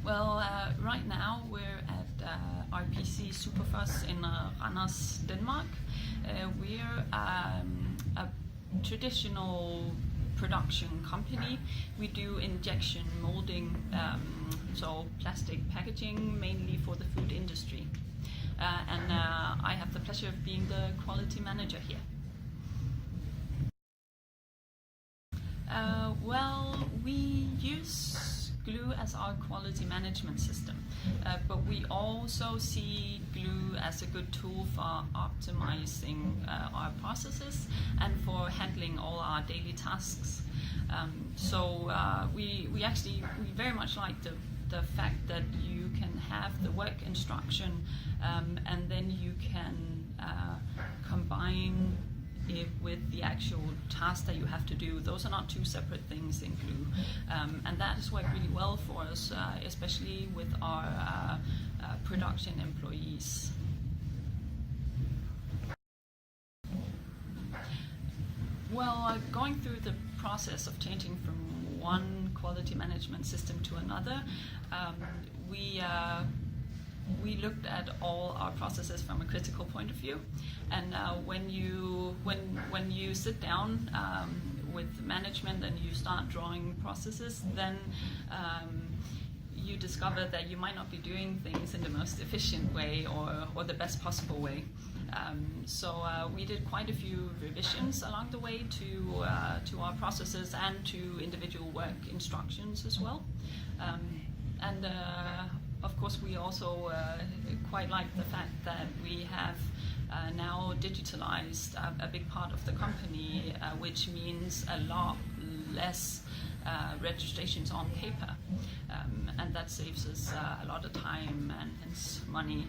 Well, right now we're at RPC Superfos in Randers, Denmark. We're a traditional production company. We do injection molding, so plastic packaging, mainly for the food industry. And I have the pleasure of being the quality manager here. Well, we use Gluu as our quality management system, but we also see Gluu as a good tool for optimizing our processes and for handling all our daily tasks. So we very much like the fact that you can have the work instruction and then you can combine it with the actual task that you have to do. Those are not two separate things in Gluu, and that has worked really well for us, especially with our production employees. Well, going through the process of changing from one quality management system to another, we looked at all our processes from a critical point of view, and when you sit down with management and you start drawing processes, then you discover that you might not be doing things in the most efficient way or the best possible way. So we did quite a few revisions along the way to our processes and to individual work instructions as well. And of course, we also quite like the fact that we have now digitalized a big part of the company, which means a lot less registrations on paper, and that saves us a lot of time and hence money.